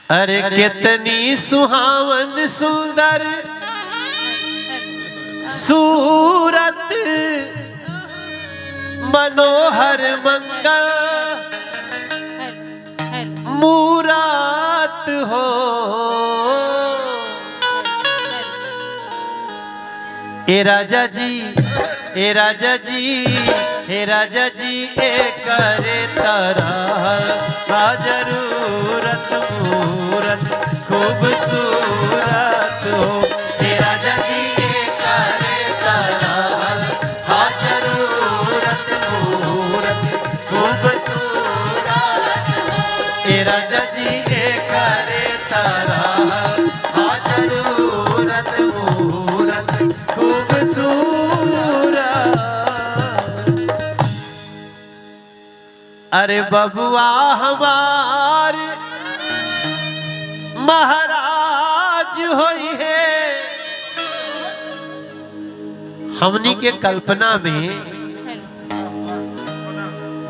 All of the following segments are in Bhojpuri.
अरे कितनी सुहावन सुंदर सूरत मनोहर मंगल मूरत हो। ए राजा जी, ए राजा जी, हे राजा जी, ए करे तरह जरूरत मूरत खूबसूरत हो। हे राजा जी, ए करे तरह जरूरत मूरत खूबसूरत हो। हे राजा जी, ए करे तरह जरूरत मूरत खूबसूरत। अरे बबुआ हमार महाराज होई है। हमनी के कल्पना में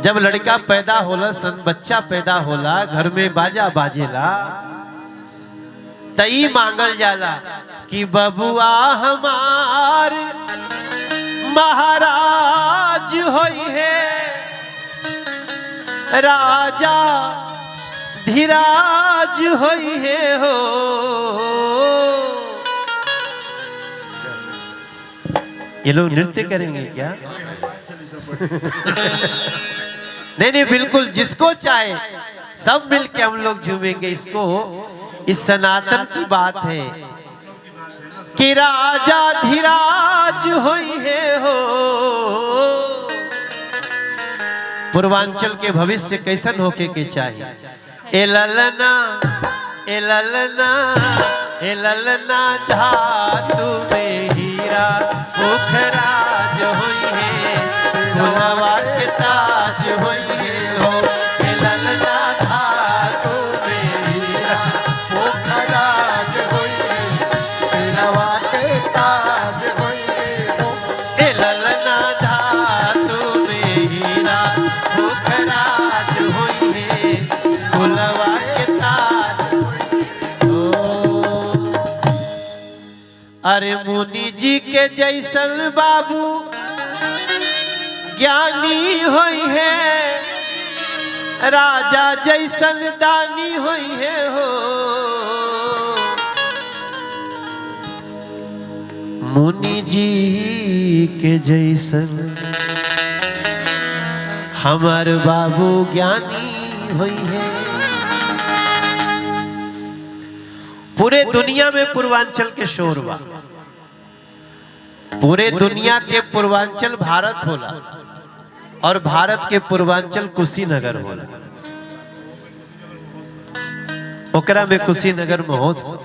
जब लड़का पैदा होला सन, बच्चा पैदा होला, घर में बाजा बाजेला, तई मांगल जाला कि बबुआ हमार महाराज होई है, राजा धीराज होई है हो। ये लोग नृत्य करेंगे क्या? नहीं नहीं, बिल्कुल जिसको चाहे सब मिलके हम लोग झूमेंगे इसको। इस सनातन की बात है कि राजा धीराज होई है हो। पूर्वांचल के भविष्य कैसन होके के चाहिए? ए ललना, ए ललना, ए ललना, धातु में हीरा मुखराज होई है, सोनवा के ताज होई है हो। ए ललना धातु में हीरा मुखराज होई है, सोनवा के ताज होई है हो। ए ललना धातु में हीरा मुखराज होई है, सोनवा के ताज हो। अरे मुनि जी के जैसन बाबू ज्ञानी होई है, राजा जैसन दानी होई है हो। मुनि जी के जैसन हमार बाबू ज्ञानी होई है। पूरे दुनिया में पूर्वांचल के शोर बा। पूरे दुनिया के पूर्वांचल भारत होला और भारत के पूर्वांचल कुशीनगर होला। ओकरा में कुशीनगर महोत्सव।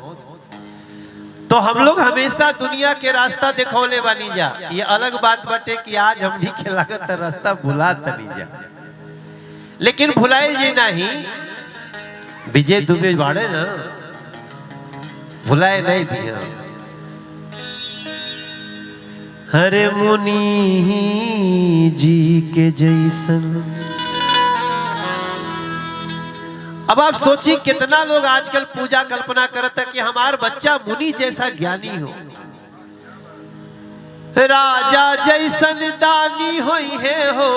तो हम लोग हमेशा दुनिया के रास्ता दिखौले बानी जा। ये अलग बात बाटे कि आज हमनी के लागत रास्ता भुला तनी जा, लेकिन भुलाए जी नहीं। विजय दुबे बाड़े ना, भुलाए नहीं दिया। हरे मुनि जी के जैसन। अब आप सोचिए कितना लोग आजकल पूजा कल्पना करता है कि हमारा बच्चा मुनि जैसा ज्ञानी हो, राजा जैसन दानी होई है हो।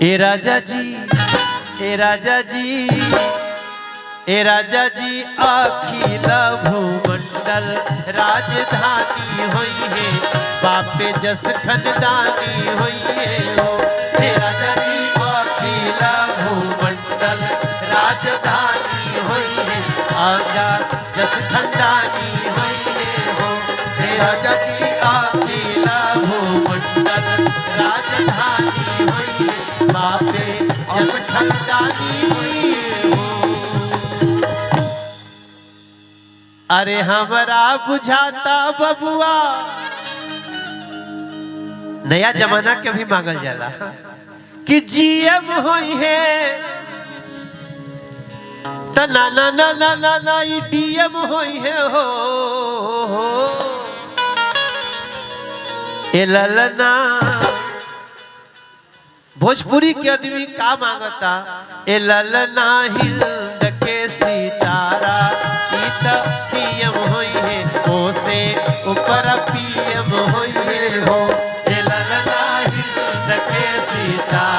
ए राजा जी, ए राजा जी, ए राजा जी, अखिल भूमंडल राजधानी होई है, बापे जस खनदानी होई है हो। ए राजा जी, अखिल भूमंडल राजधानी होई है, आजा जस खनदानी होई है हो। ए राजा जी, अखिल भूमंडल राजधानी होई है, बापे जस खनदानी होई है हो। अरे हमरा बुझाता बबुआ, नया जमाना के भी मांगल जाला कि जीएम होई है, त ना ना ना ना ना ना डीएम होई है हो। ए ललना भोजपुरी के आदमी का मांगता ए ललना हिंद के सितारा ई त सीएम होई है ओ से ऊपर पीएम होई है हो ए ललना हिंद के सितारा